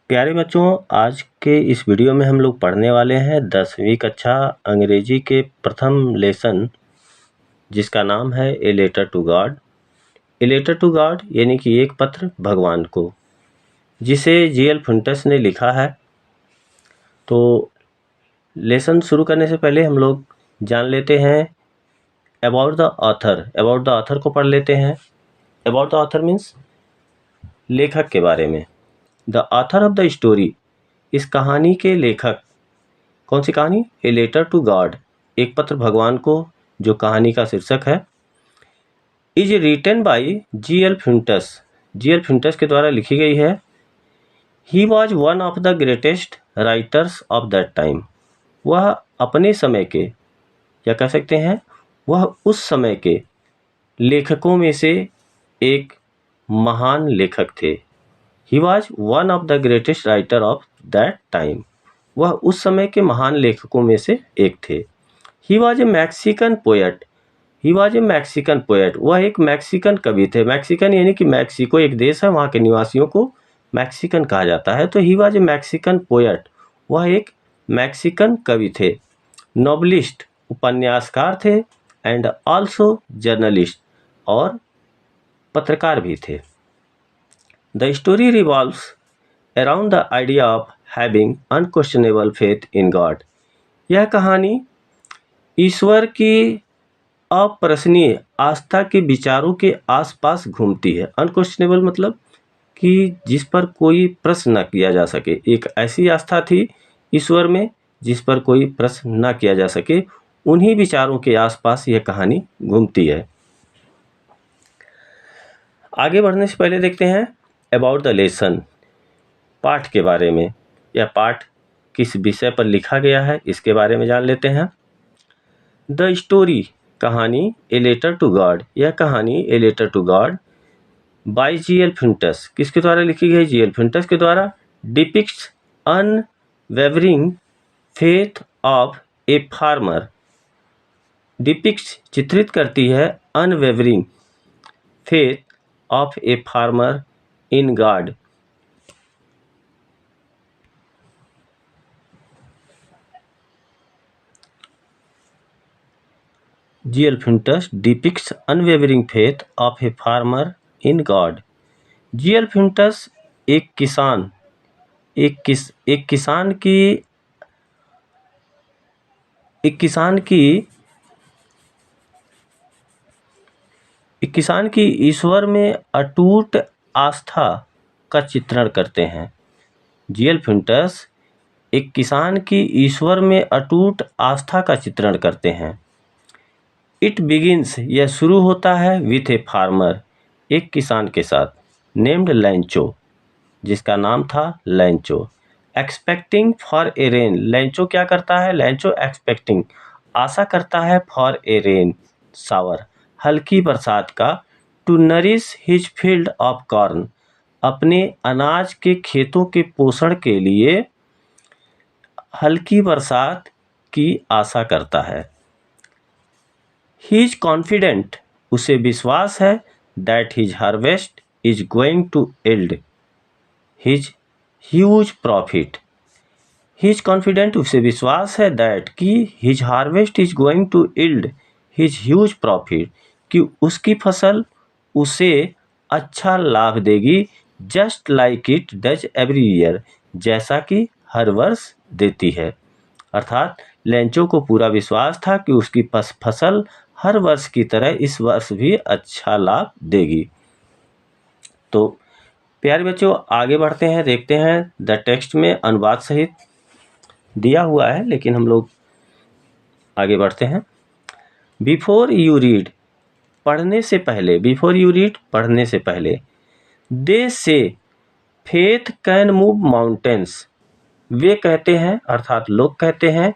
प्यारे बच्चों, आज के इस वीडियो में हम लोग पढ़ने वाले हैं 10वीं कक्षा अंग्रेजी के प्रथम लेसन, जिसका नाम है a letter to God. A letter to God यानी कि एक पत्र भगवान को, जिसे जी.एल. फुंटस ने लिखा है। तो लेसन शुरू करने से पहले हम लोग जान लेते हैं about the author. About the author को पढ़ लेते हैं। अबाउट द ऑथर मीन्स लेखक के बारे में। The author of the story, इस कहानी के लेखक। कौन सी कहानी? ए लेटर टू गॉड, एक पत्र भगवान को, जो कहानी का शीर्षक है। Is written by G L. Fuentes, G L. Fuentes के द्वारा लिखी गई है। He was one of the greatest writers of that time, वह अपने समय के, या कह सकते हैं वह उस समय के लेखकों में से एक महान लेखक थे। ही was one of the greatest writer of that time, वह उस समय के महान लेखकों में से एक थे। He was a Mexican poet, he was a Mexican poet, वह एक मैक्सिकन कवि थे। मैक्सिकन यानी कि मैक्सिको एक देश है, वहाँ के निवासियों को मैक्सिकन कहा जाता है। तो he was a Mexican poet, वह एक मैक्सिकन कवि थे। नॉवलिस्ट, उपन्यासकार थे। एंड ऑल्सो जर्नलिस्ट, और पत्रकार भी थे। The story revolves around the idea of having unquestionable faith in God, यह कहानी ईश्वर की अप्रश्नीय आस्था के विचारों के आसपास घूमती है। अनक्वेश्चनेबल मतलब कि जिस पर कोई प्रश्न न किया जा सके। एक ऐसी आस्था थी ईश्वर में जिस पर कोई प्रश्न न किया जा सके, उन्हीं विचारों के आसपास यह कहानी घूमती है। आगे बढ़ने से पहले देखते हैं अबाउट द लेसन, पाठ के बारे में। यह पाठ किस विषय पर लिखा गया है, इसके बारे में जान लेते हैं। द स्टोरी, कहानी, ए लेटर टू गॉड, यह कहानी a letter to God by G L. Fuentes, किसके द्वारा लिखी गई? जी.एल. फुंटस के द्वारा। Depicts unwavering faith of a farmer, depicts चित्रित करती है unwavering faith of a farmer in God, G L. Fuentes depicts unwavering faith of a farmer in God. G L. Fuentes एक किसान की ईश्वर में अटूट आस्था का चित्रण करते हैं। जी.एल. फुंटस एक किसान की ईश्वर में अटूट आस्था का चित्रण करते हैं। इट बिगिंस, यह शुरू होता है विथ ए फार्मर, एक किसान के साथ, नेम्ड लैंचो, जिसका नाम था लैंचो। एक्सपेक्टिंग फॉर ए रेन, लैंचो क्या करता है? लैंचो एक्सपेक्टिंग, आशा करता है, फॉर ए रेन शावर, हल्की बरसात का। To nourish his field of corn, अपने अनाज के खेतों के पोषण के लिए हल्की बरसात की आशा करता है। ही इज कॉन्फिडेंट, उसे विश्वास है, that his harvest is going to yield his huge profit. He is confident, उसे विश्वास है, दैट कि his harvest is going to yield his huge profit, कि उसकी फसल उसे अच्छा लाभ देगी। Just like it does every year, जैसा कि हर वर्ष देती है। अर्थात लैंचो को पूरा विश्वास था कि उसकी फसल हर वर्ष की तरह इस वर्ष भी अच्छा लाभ देगी। तो प्यारे बच्चों, आगे बढ़ते हैं, देखते हैं द टेक्स्ट में अनुवाद सहित दिया हुआ है, लेकिन हम लोग आगे बढ़ते हैं। बिफोर यू रीड, पढ़ने से पहले, बिफोर यू रीड, पढ़ने से पहले। दे से फेथ कैन मूव माउंटेन्स, वे कहते हैं, अर्थात लोग कहते हैं,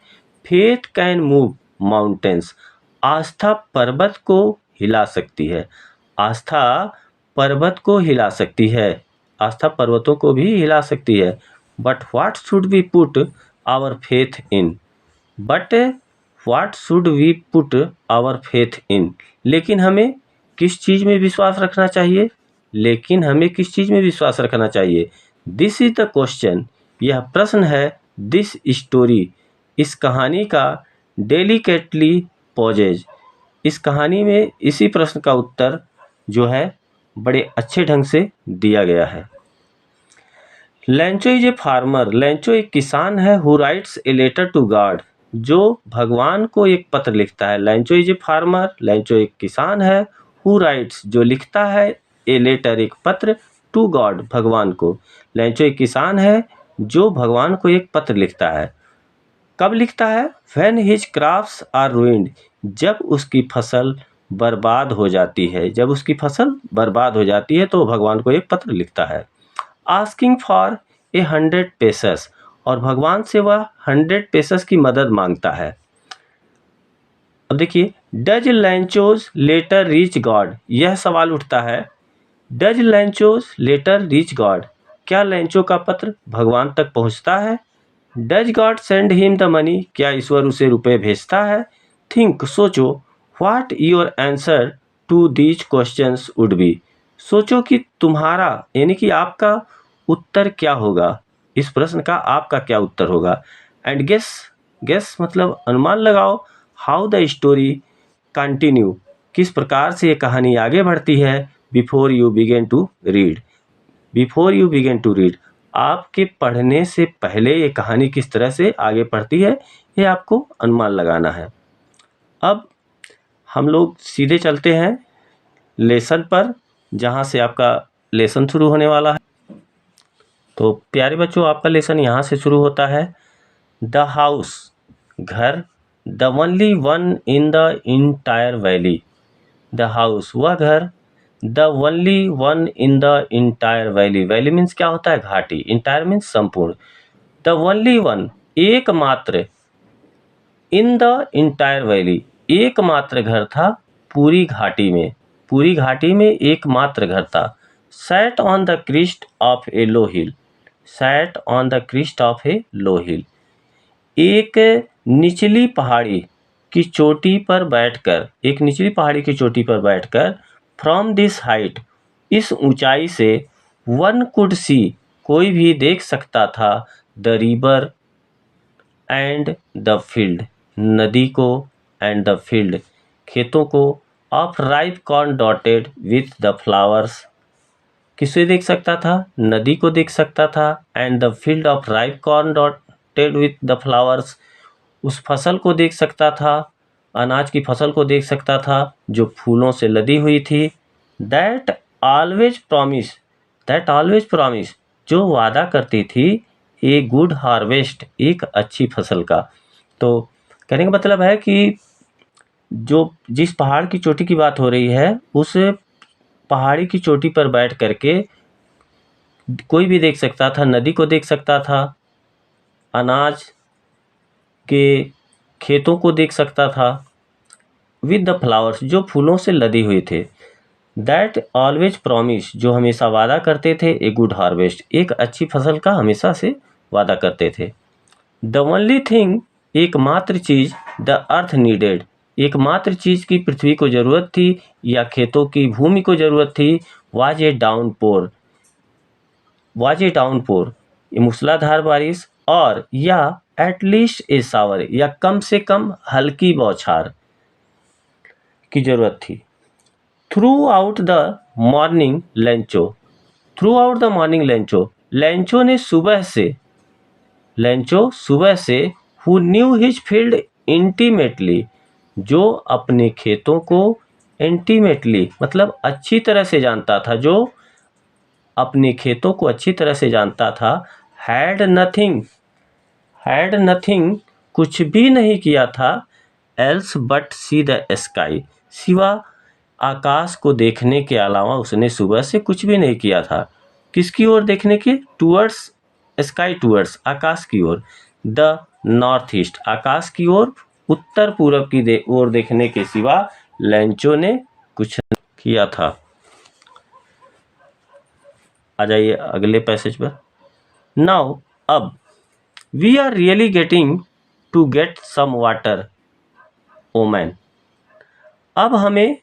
फेथ कैन मूव माउंटेन्स, आस्था पर्वत को हिला सकती है। आस्था पर्वत को हिला सकती है, आस्था पर्वतों को भी हिला सकती है। But what should we put our faith in, but what should we put our faith in, लेकिन हमें किस चीज़ में विश्वास रखना चाहिए? लेकिन हमें किस चीज़ में विश्वास रखना चाहिए? दिस इज द क्वेश्चन, यह प्रश्न है, दिस स्टोरी, इस कहानी का, डेलिकेटली पॉजेज, इस कहानी में इसी प्रश्न का उत्तर जो है बड़े अच्छे ढंग से दिया गया है। Lencho is a farmer, Lencho एक किसान है, who writes a letter to God, जो भगवान को एक पत्र लिखता है। Lencho is a farmer, Lencho एक किसान है, हु राइट्स जो लिखता है, ए लेटर एक पत्र, टू गॉड भगवान को। लेंचो एक किसान है जो भगवान को एक पत्र लिखता है। कब लिखता है? When his crops are ruined, जब उसकी फसल बर्बाद हो जाती है, जब उसकी फसल बर्बाद हो जाती है तो भगवान को एक पत्र लिखता है। आस्किंग फॉर 100 पेसेस, और भगवान से वह 100 पेसेस की मदद मांगता है। अब देखिए, does Lencho's letter reach God, यह सवाल उठता है, does Lencho's letter reach God, क्या लेंचो का पत्र भगवान तक पहुंचता है? Does God send him the money, क्या ईश्वर उसे रुपए भेजता है? थिंक, सोचो, what your answer to these questions would be, सोचो कि तुम्हारा यानी कि आपका उत्तर क्या होगा, इस प्रश्न का आपका क्या उत्तर होगा। एंड गेस, गेस मतलब अनुमान लगाओ, हाउ द स्टोरी कंटिन्यू, किस प्रकार से ये कहानी आगे बढ़ती है। Before you begin to read, before you begin to read, आपके पढ़ने से पहले ये कहानी किस तरह से आगे बढ़ती है, ये आपको अनुमान लगाना है। अब हम लोग सीधे चलते हैं लेसन पर, जहाँ से आपका लेसन शुरू होने वाला है। तो प्यारे बच्चों, आपका लेसन यहाँ से शुरू होता है। द हाउस, घर, the only one in the entire valley, the house वह घर, the only one in the entire valley, valley means क्या होता है? घाटी, इंटायर मीन्स संपूर्ण। द ओनली वन एकमात्र, इन द इंटायर वैली एकमात्र घर था पूरी घाटी में, पूरी घाटी में एकमात्र घर था। Sat on the crest of a low hill, sat on the crest of a low hill, एक निचली पहाड़ी की चोटी पर बैठकर, एक निचली पहाड़ी की चोटी पर बैठकर, फ्रॉम दिस हाइट, इस ऊंचाई से, वन कुड सी, कोई भी देख सकता था, the river and the field, नदी को, एंड द फील्ड, खेतों को, of ripe corn dotted with the flowers, किसे देख सकता था? नदी को देख सकता था, and the field of ripe corn dotted with the flowers, उस फसल को देख सकता था, अनाज की फसल को देख सकता था जो फूलों से लदी हुई थी। That always promise, that always promise, जो वादा करती थी, ए गुड हार्वेस्ट, एक अच्छी फसल का। तो कहने का मतलब है कि जो जिस पहाड़ की चोटी की बात हो रही है, उस पहाड़ी की चोटी पर बैठ करके कोई भी देख सकता था, नदी को देख सकता था, अनाज के खेतों को देख सकता था, विद द फ्लावर्स, जो फूलों से लदी हुई थे। दैट ऑलवेज प्रॉमिस, जो हमेशा वादा करते थे, ए गुड हार्वेस्ट, एक अच्छी फसल का हमेशा से वादा करते थे। द ओनली थिंग, एकमात्र चीज, द अर्थ नीडेड, एकमात्र चीज की पृथ्वी को जरूरत थी या खेतों की भूमि को जरूरत थी, was a downpour, was a downpour, ये मूसलाधार बारिश, और या एटलीस्ट ए शावर, या कम से कम हल्की बौछार की जरूरत थी। Through out the morning Lencho, through out the morning Lencho, Lencho ने सुबह से, लेंचो सुबह से, who knew his field intimately, जो अपने खेतों को इंटीमेटली मतलब अच्छी तरह से जानता था, जो अपने खेतों को अच्छी तरह से जानता था, हैड नथिंग, हैड नथिंग, कुछ भी नहीं किया था, else but see the sky, सिवा आकाश को देखने के अलावा उसने सुबह से कुछ भी नहीं किया था। किसकी ओर देखने के? टूवर्ड्स स्काई, टूवर्ड्स आकाश की ओर, द नॉर्थ ईस्ट, आकाश की ओर, उत्तर पूरब की ओर देखने के सिवा लेंचो ने कुछ नहीं किया था। आ जाइए अगले पैसेज पर। नाउ, अब, we are really getting to get some water woman, अब हमें,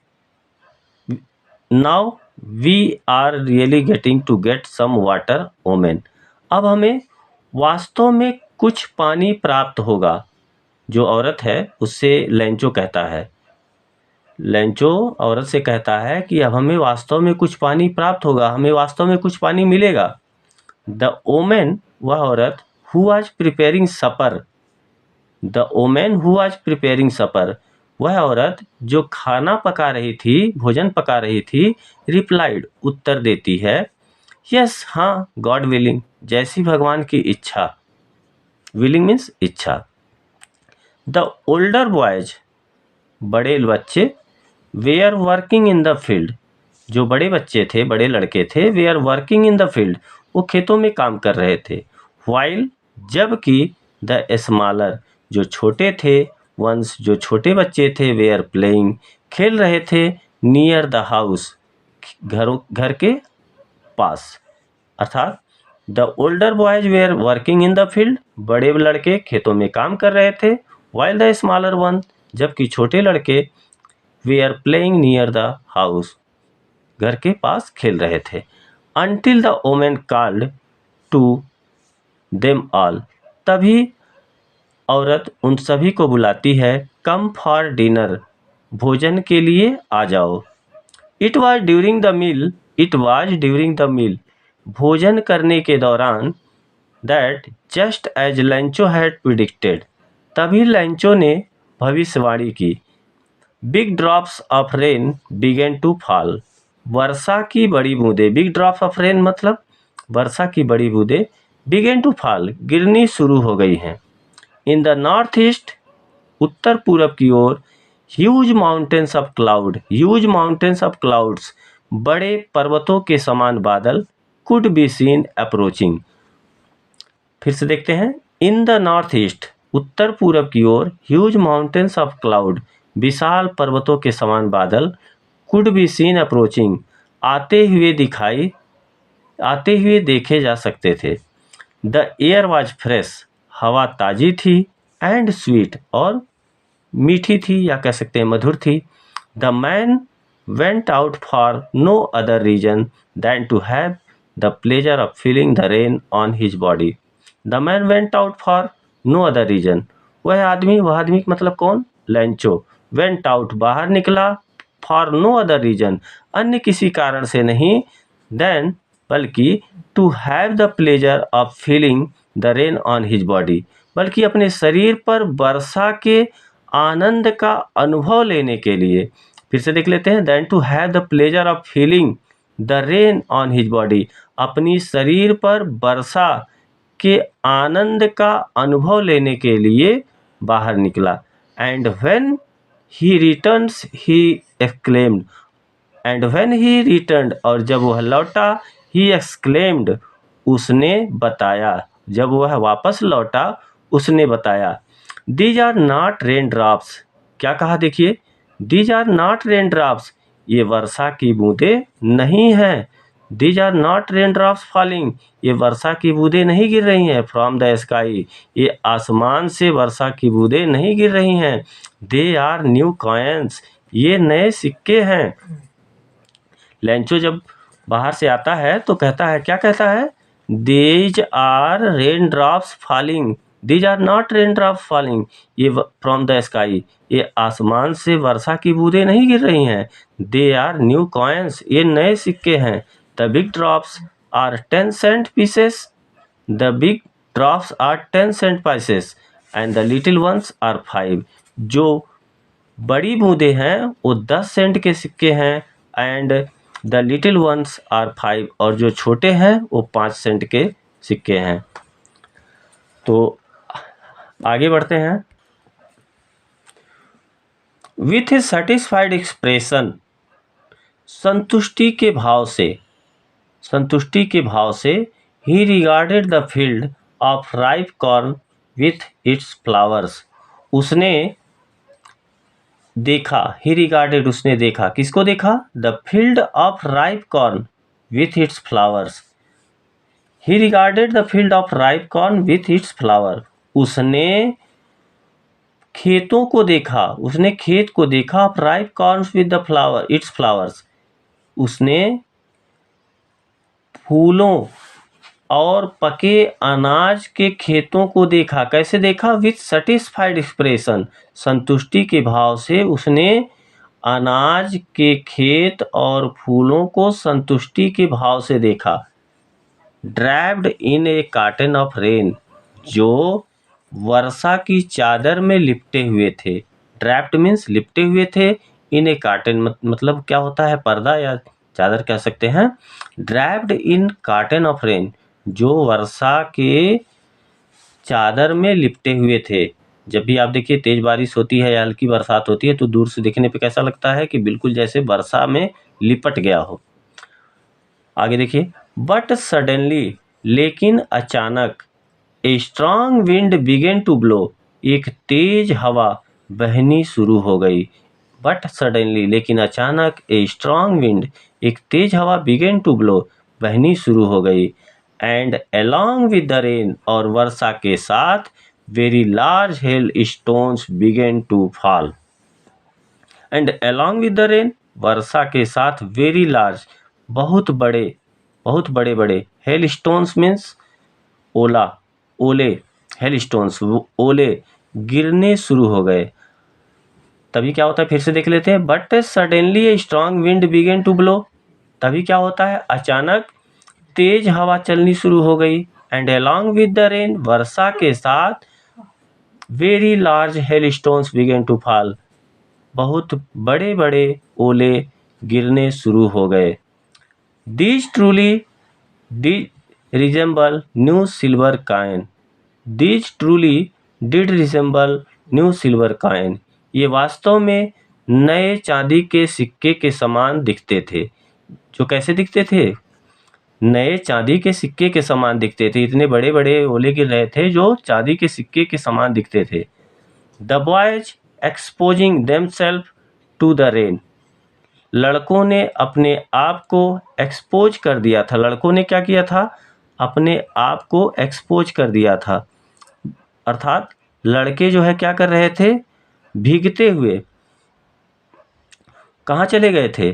now we are really getting to get some water woman, अब हमें वास्तव में कुछ पानी प्राप्त होगा। जो औरत है उससे लेंचो कहता है, लेंचो औरत से कहता है कि अब हमें वास्तव में कुछ पानी प्राप्त होगा, हमें वास्तव में कुछ पानी मिलेगा। द ओमेन, वह औरत, who was preparing supper, the woman who was preparing supper, वह औरत जो खाना पका रही थी, भोजन पका रही थी, रिप्लाइड, उत्तर देती है, यस, हाँ, गॉड विलिंग, जैसी भगवान की इच्छा। विलिंग मीन्स इच्छा। द ओल्डर बॉयज, बड़े बच्चे, they are working in the field, जो बड़े बच्चे थे, बड़े लड़के थे, they are working in the field, वो खेतों में काम कर रहे थे। वाइल, जबकि द स्मॉलर, जो छोटे थे, वंस, जो छोटे बच्चे थे, वे आर प्लेइंग, खेल रहे थे, नियर द हाउस, घर के पास। अर्थात the older boys were working in the field, बड़े लड़के खेतों में काम कर रहे थे, वाइल द स्मॉलर वन, जबकि छोटे लड़के they are playing near the house, घर के पास खेल रहे थे। Until the woman called to them all, तभी औरत उन सभी को बुलाती है, कम फॉर डिनर, भोजन के लिए आ जाओ। It was during the meal, it was during the meal, भोजन करने के दौरान, that just as Lencho had predicted, तभी लेंचो ने भविष्यवाणी की, big drops of rain began to fall, वर्षा की बड़ी बूंदें, बिग ड्रॉप्स ऑफ रेन मतलब वर्षा की बड़ी बूंदें, बिगेन टू फॉल, गिरनी शुरू हो गई हैं। इन द नॉर्थ ईस्ट, उत्तर पूरब की ओर, huge mountains of cloud, huge mountains of clouds, बड़े पर्वतों के समान बादल, कुड बी सीन अप्रोचिंग। फिर से देखते हैं, इन द नॉर्थ ईस्ट, उत्तर पूरब की ओर, ह्यूज माउंटेन्स ऑफ क्लाउड, विशाल पर्वतों के समान बादल, कुड बी सीन अप्रोचिंग, आते हुए देखे जा सकते थे। द एयर वॉज फ्रेश, हवा ताजी थी, एंड स्वीट, और मीठी थी या कह सकते हैं मधुर थी। The man went out for no other reason than to have the pleasure of feeling the rain on his body. The man went out for no other reason, वह आदमी मतलब कौन? लेंचो। वेंट आउट, बाहर निकला, for no other reason, अन्य किसी कारण से नहीं, देन, बल्कि, to have the pleasure of feeling the rain on his body, बल्कि अपने शरीर पर वर्षा के आनंद का अनुभव लेने के लिए। फिर से देख लेते हैं, then to have the pleasure of feeling the rain on his body, अपनी शरीर पर वर्षा के आनंद का अनुभव लेने के लिए बाहर निकला। And when he returns he exclaimed, and when he returned, और जब वह लौटा, ही एक्सक्लेम्ड, उसने बताया, जब वह वापस लौटा उसने बताया, these are not rain drops, क्या कहा देखिए, these are not rain drops, ये वर्षा की बूंदें नहीं हैं। These are not rain drops falling, ये वर्षा की बूंदें नहीं गिर रही हैं फ्रॉम द स्काई, ये आसमान से वर्षा की बूंदें नहीं गिर रही हैं। दे आर न्यू कॉइन्स, ये नए सिक्के हैं। लेंचो जब बाहर से आता है तो कहता है, क्या कहता है? These are rain drops falling, these are not rain drops falling, ये फ्रॉम द स्काई, ये आसमान से वर्षा की बूंदें नहीं गिर रही हैं। दे आर न्यू कॉइन्स, ये नए सिक्के हैं। The big drops are 10 cent pieces, the big drops are 10 cent pieces, and the little ones are 5, जो बड़ी बूंदें हैं वो 10 सेंट के सिक्के हैं, and the little ones are 5, और जो छोटे हैं वो 5 सेंट के सिक्के हैं। तो आगे बढ़ते हैं। विथ ए सेटिस्फाइड एक्सप्रेशन, संतुष्टि के भाव से ही regarded the field of ripe corn with its flowers, उसने देखा, ही रिगार्डेड, उसने देखा, किसको देखा? The field of ripe corn with its flowers, he regarded the field of ripe corn with its flower, उसने खेतों को देखा, उसने खेत को देखा, of ripe corn with the flower it's flowers, उसने फूलों और पके अनाज के खेतों को देखा। कैसे देखा? विथ सेटिस्फाइड एक्सप्रेशन, संतुष्टि के भाव से उसने अनाज के खेत और फूलों को संतुष्टि के भाव से देखा। Draped in A cotton of rain, जो वर्षा की चादर में लिपटे हुए थे। ड्रैप्ड मीन्स लिपटे हुए थे, इन ए कॉटन मतलब क्या होता है? पर्दा या चादर कह सकते हैं। Draped in cotton of rain, जो वर्षा के चादर में लिपटे हुए थे। जब भी आप देखिए तेज बारिश होती है या हल्की बरसात होती है तो दूर से देखने पे कैसा लगता है कि बिल्कुल जैसे वर्षा में लिपट गया हो। आगे देखिए, बट सडनली, लेकिन अचानक, a strong wind began to blow, एक तेज हवा बहनी शुरू हो गई। बट सडनली, लेकिन अचानक, ए स्ट्रांग विंड, एक तेज हवा बिगेन टू ब्लो, बहनी शुरू हो गई। And along with the rain, और वर्षा के साथ, very large hail stones began to fall. And along with the rain, वर्षा के साथ very large, बहुत बड़े बड़े हेल स्टोन्स मीन्स ओले, हेल स्टोन्स ओले गिरने शुरू हो गए। तभी क्या होता है? फिर से देख लेते हैं। But suddenly a strong wind began to blow, तभी क्या होता है? अचानक तेज हवा चलनी शुरू हो गई। And along with the rain, वर्षा के साथ, very large hailstones began to fall, बहुत बड़े बड़े ओले गिरने शुरू हो गए। These truly did resemble new silver coin. These truly did resemble new silver coin. ये वास्तव में नए चांदी के सिक्के के समान दिखते थे। जो कैसे दिखते थे? नए चांदी के सिक्के के समान दिखते थे। इतने बड़े बड़े ओले गिर रहे थे जो चांदी के सिक्के के समान दिखते थे। The boys exposing themselves to the rain, लड़कों ने अपने आप को एक्सपोज कर दिया था। लड़कों ने क्या किया था? अपने आप को एक्सपोज कर दिया था। अर्थात लड़के जो है क्या कर रहे थे? भीगते हुए कहाँ चले गए थे?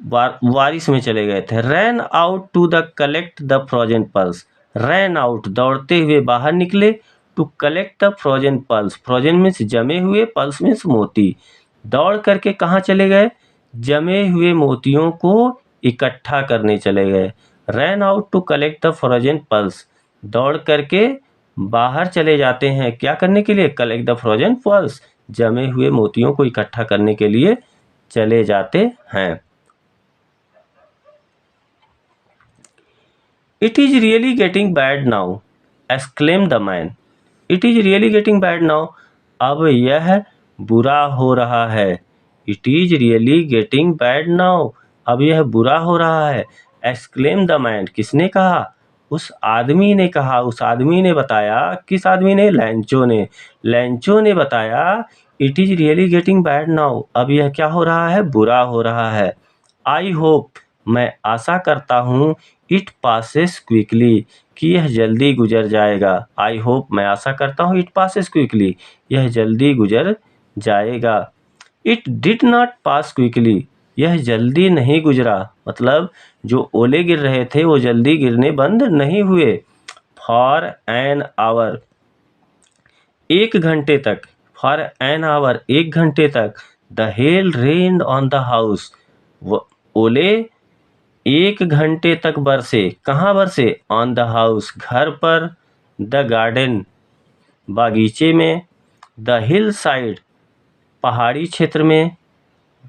बारिश में चले गए थे। Ran out to the collect the frozen pearls, ran out दौड़ते हुए बाहर निकले, to collect the frozen pearls, frozen means जमे हुए, पल्स मीन्स मोती। दौड़ करके कहाँ चले गए? जमे हुए मोतियों को इकट्ठा करने चले गए। Ran out to collect the frozen pearls, दौड़ करके बाहर चले जाते हैं क्या करने के लिए? कलेक्ट द फ्रोजन पल्स, जमे हुए मोतियों को इकट्ठा करने के लिए चले जाते हैं। It is really getting bad now, exclaimed the man. It is really getting bad now. अब यह बुरा हो रहा है। It is really getting bad now. अब यह बुरा हो रहा है। Exclaimed the man. किसने कहा? उस आदमी ने कहा। उस आदमी ने बताया। किस आदमी ने? लैंचो ने। लैंचो ने बताया It is really getting bad now. अब यह क्या हो रहा है? बुरा हो रहा है। I hope, मैं आशा करता हूँ, इट पासेस क्विकली, कि यह जल्दी गुजर जाएगा। आई होप, मैं आशा करता हूँ, इट पासेस क्विकली, यह जल्दी गुजर जाएगा। It did not pass quickly, यह जल्दी नहीं गुजरा, मतलब जो ओले गिर रहे थे वो जल्दी गिरने बंद नहीं हुए। फॉर एन आवर, एक घंटे तक। फॉर एन आवर, एक घंटे तक। The hell rained on the house, ओले एक घंटे तक बरसे। कहाँ बरसे? ऑन द हाउस, घर पर। द गार्डन, बागीचे में। द हिल साइड, पहाड़ी क्षेत्र में।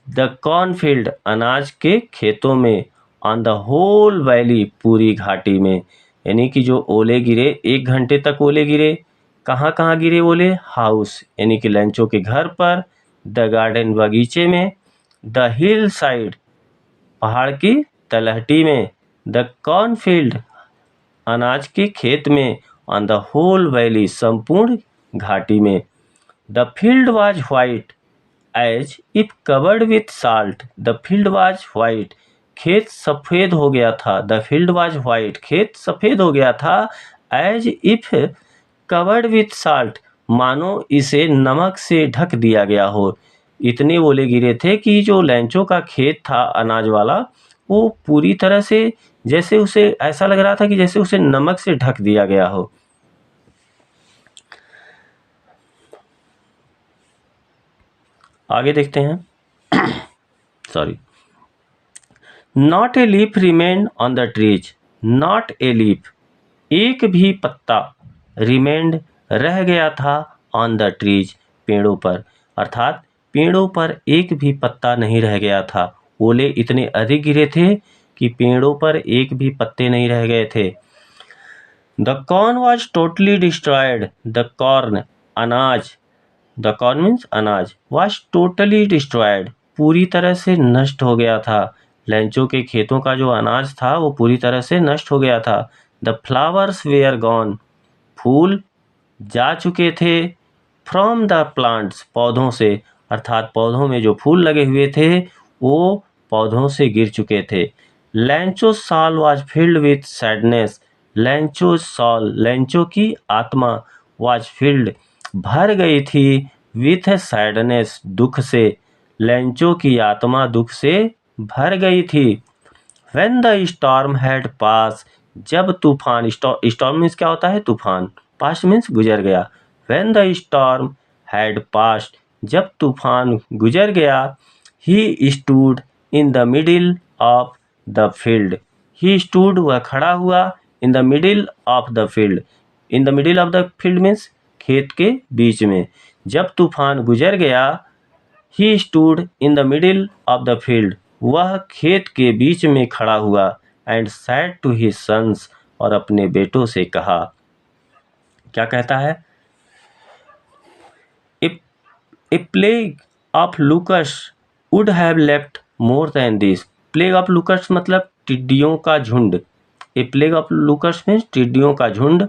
द कॉर्नफील्ड, अनाज के खेतों में। ऑन द होल वैली, पूरी घाटी में। यानी कि जो ओले गिरे, एक घंटे तक ओले गिरे। कहाँ कहाँ गिरे ओले? हाउस यानी कि लैंचो के घर पर। द गार्डन, बगीचे में। द हिल साइड, पहाड़ की तलहटी में। द कॉर्नफील्ड, अनाज के खेत में। ऑन द होल वैली, संपूर्ण घाटी में। The field was white as if covered with salt, the field was white, खेत सफ़ेद हो गया था। द फील्ड वाज व्हाइट, खेत सफ़ेद हो गया था। As if covered with salt, मानो इसे नमक से ढक दिया गया हो। इतने ओले गिरे थे कि जो लैंचो का खेत था अनाज वाला, वो पूरी तरह से जैसे उसे ऐसा लग रहा था कि जैसे उसे नमक से ढक दिया गया हो। आगे देखते हैं। Sorry. Not a leaf remain on the trees, not a leaf, एक भी पत्ता, रिमेंड रह गया था, ऑन द ट्रीज, पेड़ों पर, अर्थात पेड़ों पर एक भी पत्ता नहीं रह गया था। ओले इतने अधिक गिरे थे कि पेड़ों पर एक भी पत्ते नहीं रह गए थे। The corn was totally destroyed, the corn, अनाज, द कॉर्न मीन्स अनाज, वॉज टोटली डिस्ट्रॉयड, पूरी तरह से नष्ट हो गया था। लैंचो के खेतों का जो अनाज था वो पूरी तरह से नष्ट हो गया था। द फ्लावर्स वेयर गॉन, फूल जा चुके थे, फ्रॉम द प्लांट्स, पौधों से, अर्थात पौधों में जो फूल लगे हुए थे वो पौधों से गिर चुके थे। Lencho soul was filled with sadness, Lencho soul, Lencho की आत्मा, वाज फिल्ड, भर गई थी, विथ सैडनेस, दुख से, लैंचो की आत्मा दुख से भर गई थी। When the storm had passed, जब तूफान, स्टॉर्म मीन्स क्या होता है? तूफान। पास्ट मीन्स गुजर गया। When the storm had passed, जब तूफान गुजर गया, he stood in the middle of the field, he stood, वह खड़ा हुआ, in the middle of the field, in the middle of the field means खेत के बीच में। जब तूफान गुजर गया, he stood in the middle of the field, वह खेत के बीच में खड़ा हुआ, and said to his sons, और अपने बेटों से कहा। क्या कहता है? A plague of locusts would have left more than this, plague of locusts मतलब टिड्डियों का झुंड। A plague of locusts means टिड्डियों का झुंड,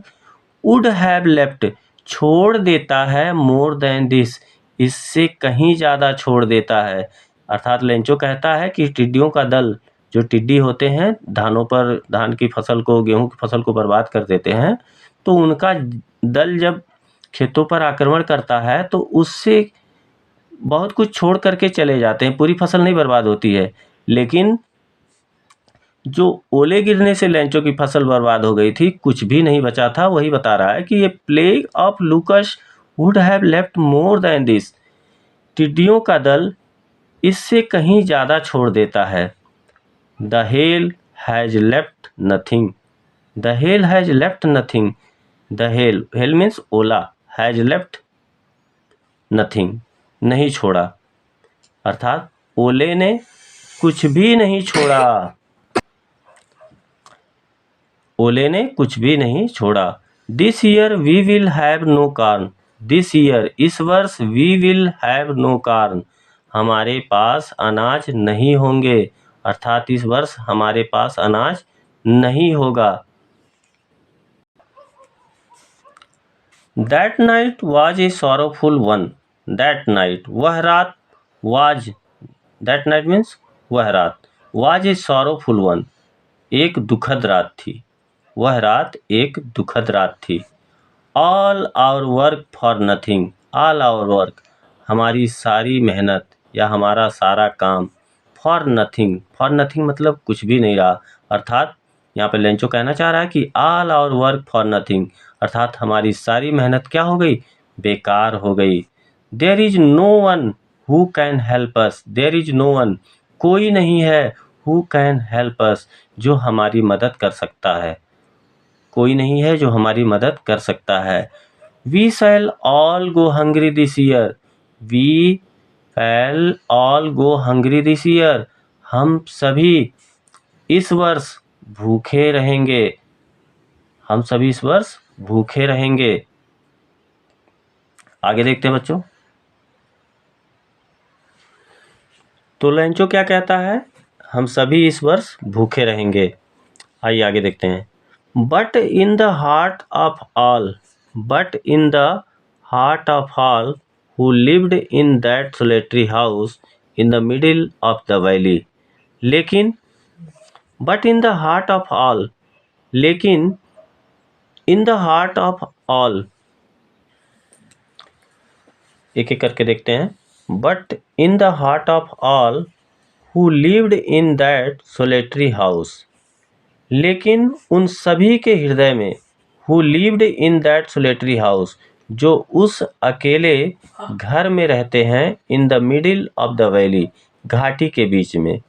would have left, छोड़ देता है, more than this, इससे कहीं ज़्यादा छोड़ देता है। अर्थात लेंचो कहता है कि टिड्डियों का दल, जो टिड्डी होते हैं धानों पर, धान की फसल को, गेहूं की फसल को बर्बाद कर देते हैं, तो उनका दल जब खेतों पर आक्रमण करता है तो उससे बहुत कुछ छोड़ करके चले जाते हैं, पूरी फसल नहीं बर्बाद होती है। लेकिन जो ओले गिरने से लेंचो की फसल बर्बाद हो गई थी, कुछ भी नहीं बचा था। वही बता रहा है कि ये plague of लूकस would have left more than this, टिड्डियों का दल इससे कहीं ज़्यादा छोड़ देता है। The hell has left nothing, the hell has left nothing, the hell, hello means Ola, has left nothing, नहीं छोड़ा, अर्थात ओले ने कुछ भी नहीं छोड़ा, ओले ने कुछ भी नहीं छोड़ा। This year we will have no corn, this year, इस वर्ष, we will have no corn, हमारे पास अनाज नहीं होंगे, अर्थात इस वर्ष हमारे पास अनाज नहीं होगा। That night was a sorrowful one, that night, वह रात, वाज, दैट नाइट मीन्स वह रात, वाज ए सॉरोफुल वन, एक दुखद रात थी, वह रात एक दुखद रात थी। All our work for nothing, all our work, हमारी सारी मेहनत या हमारा सारा काम, फॉर नथिंग, फॉर नथिंग मतलब कुछ भी नहीं रहा, अर्थात यहाँ पे लेंचो कहना चाह रहा है कि all our work for nothing, अर्थात हमारी सारी मेहनत क्या हो गई? बेकार हो गई। There is no one who can help us, there is no one, कोई नहीं है, हु कैन हेल्प अस, जो हमारी मदद कर सकता है, कोई नहीं है जो हमारी मदद कर सकता है। We shall all go hungry this year, we shall all go hungry this year, हम सभी इस वर्ष भूखे रहेंगे, हम सभी इस वर्ष भूखे रहेंगे। आगे देखते हैं बच्चों। तो लेंचो क्या कहता है? हम सभी इस वर्ष भूखे रहेंगे। आइए आगे देखते हैं। But in the heart of all, but in the heart of all who lived in that solitary house in the middle of the valley, लेकिन, but in the heart of all, लेकिन, in the heart of all, एक एक करके देखते हैं। But in the heart of all who lived in that solitary house, लेकिन उन सभी के हृदय में who lived in that solitary house, जो उस अकेले घर में रहते हैं in the middle of the valley, घाटी के बीच में,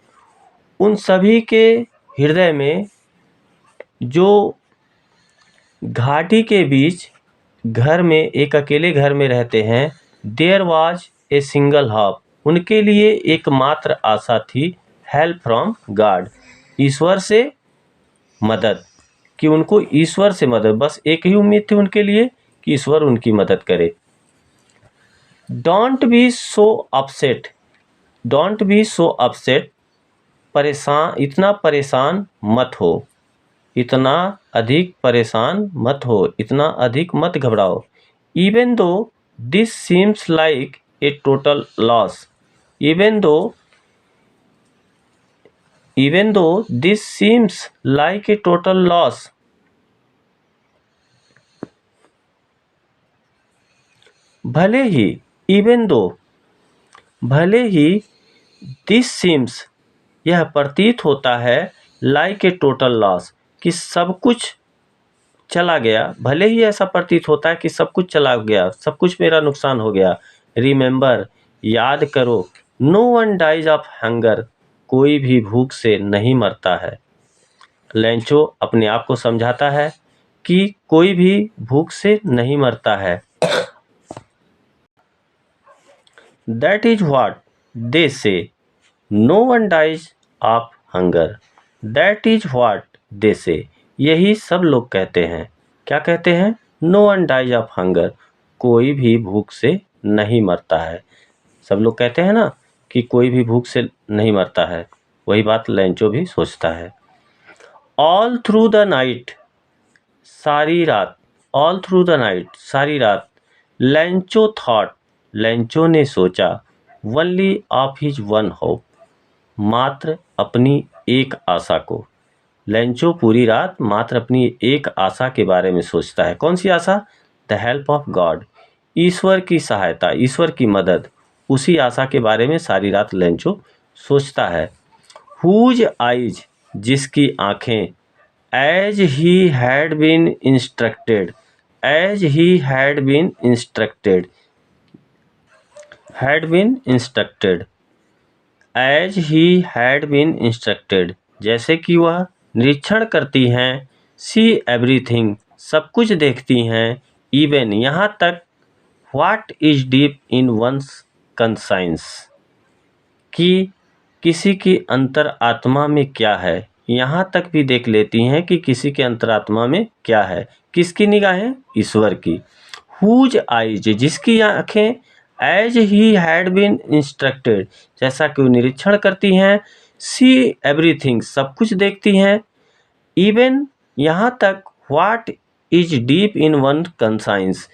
उन सभी के हृदय में जो घाटी के बीच घर में एक अकेले घर में रहते हैं, there was a single hope, उनके लिए एकमात्र आशा थी, हेल्प फ्रॉम गॉड, ईश्वर से मदद, कि उनको ईश्वर से मदद, बस एक ही उम्मीद थी उनके लिए कि ईश्वर उनकी मदद करे। Don't be so upset, don't be so upset, परेशान, इतना परेशान मत हो, इतना अधिक परेशान मत हो, इतना अधिक मत घबराओ। Even though this seems like a total loss, even though this seems like a total loss, भले ही, इवन दो, भले ही, दिस सीम्स, यह प्रतीत होता है, लाइक ए टोटल लॉस, कि सब कुछ चला गया, भले ही ऐसा प्रतीत होता है कि सब कुछ चला गया, सब कुछ मेरा नुकसान हो गया। रिमेंबर, याद करो, no one dies of hunger, कोई भी भूख से नहीं मरता है। लैंचो अपने आप को समझाता है कि कोई भी भूख से नहीं मरता है। That is what they say, no one dies of hunger, that is what they say, यही सब लोग कहते हैं। क्या कहते हैं? No one dies of hunger, कोई भी भूख से नहीं मरता है। सब लोग कहते हैं ना कि कोई भी भूख से नहीं मरता है, वही बात लैंचो भी सोचता है। ऑल थ्रू द नाइट, सारी रात, ऑल थ्रू द नाइट, सारी रात, लैंचो थॉट, लैंचो ने सोचा, only of his one hope, मात्र अपनी एक आशा को। लैंचो पूरी रात मात्र अपनी एक आशा के बारे में सोचता है। कौन सी आशा? द हेल्प ऑफ गॉड, ईश्वर की सहायता, ईश्वर की मदद, उसी आशा के बारे में सारी रात लैंचो सोचता है। हुज आइज, जिसकी आँखें, as he had been instructed, as he had been instructed, had been instructed, as he had been instructed, जैसे कि वह निरीक्षण करती हैं, सी एवरीथिंग, सब कुछ देखती हैं, इवन, यहाँ तक, what is deep in one's conscience, कि किसी की अंतरात्मा में क्या है, यहाँ तक भी देख लेती हैं कि किसी के अंतरात्मा में क्या है। किसकी निगाहें? ईश्वर की। हुज आइज, जिसकी आँखें, as he had been instructed, जैसा कि वो निरीक्षण करती हैं, सी एवरीथिंग, सब कुछ देखती हैं, इवन, यहाँ तक, what is deep in one conscience,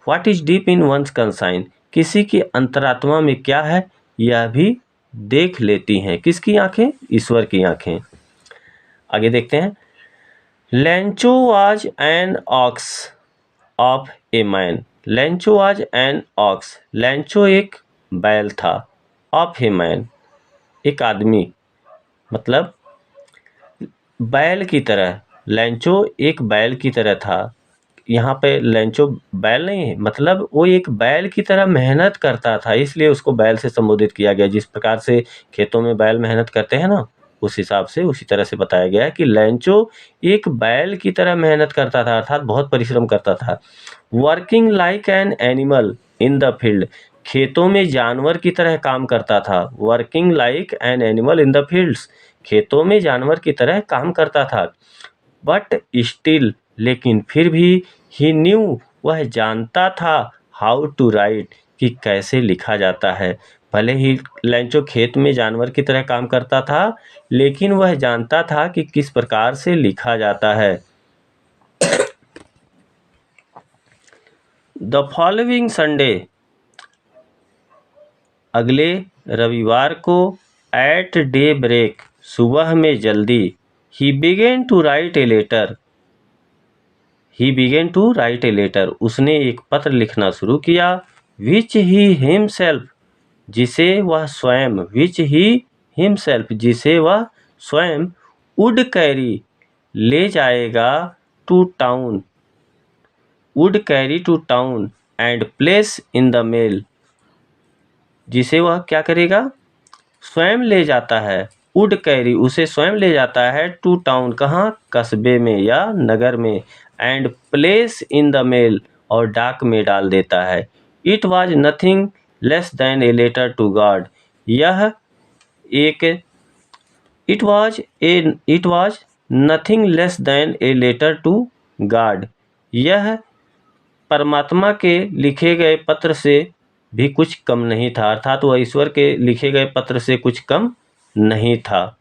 what is deep in one's conscience, किसी की अंतरात्मा में क्या है यह भी देख लेती हैं। किसकी आंखें? ईश्वर की आंखें। आगे देखते हैं। लैंचो was an ox of a man, लैंचो was an ox, लैंचो एक बैल था, ऑफ ए मैन, एक आदमी, मतलब बैल की तरह, लैंचो एक बैल की तरह था। यहाँ पे लैंचो बैल नहीं है, मतलब वो एक बैल की तरह मेहनत करता था, इसलिए उसको बैल से संबोधित किया गया। जिस प्रकार से खेतों में बैल मेहनत करते हैं ना, उस हिसाब से उसी तरह से बताया गया है कि लैंचो एक बैल की तरह मेहनत करता था, अर्थात बहुत परिश्रम करता था। Working like an animal in the field, खेतों में जानवर की तरह काम करता था। Working like an animal in the fields, खेतों में जानवर की तरह काम करता था। बट स्टिल, लेकिन फिर भी, ही न्यू, वह जानता था, हाउ टू राइट, कि कैसे लिखा जाता है। भले ही लैंचो खेत में जानवर की तरह काम करता था, लेकिन वह जानता था कि किस प्रकार से लिखा जाता है। द फॉलोइंग संडे, अगले रविवार को, एट डे ब्रेक, सुबह में जल्दी, he began to write a letter, he began to write a letter, उसने एक पत्र लिखना शुरू किया, विच ही हिमसेल्फ, जिसे वह स्वयं, विच ही हिमसेल्फ, जिसे वह स्वयं वुड कैरी ले जाएगा to town, would carry to town and place in the mail, जिसे वह क्या करेगा, स्वयं ले जाता है, वुड कैरी उसे स्वयं ले जाता है टू टाउन, कहाँ, कस्बे में या नगर में, and place in the mail और डाक में डाल देता है। It was nothing less than a letter to God, यह एक it was nothing less than a letter to God, यह परमात्मा के लिखे गए पत्र से भी कुछ कम नहीं था, अर्थात वह ईश्वर के लिखे गए पत्र से कुछ कम नहीं था।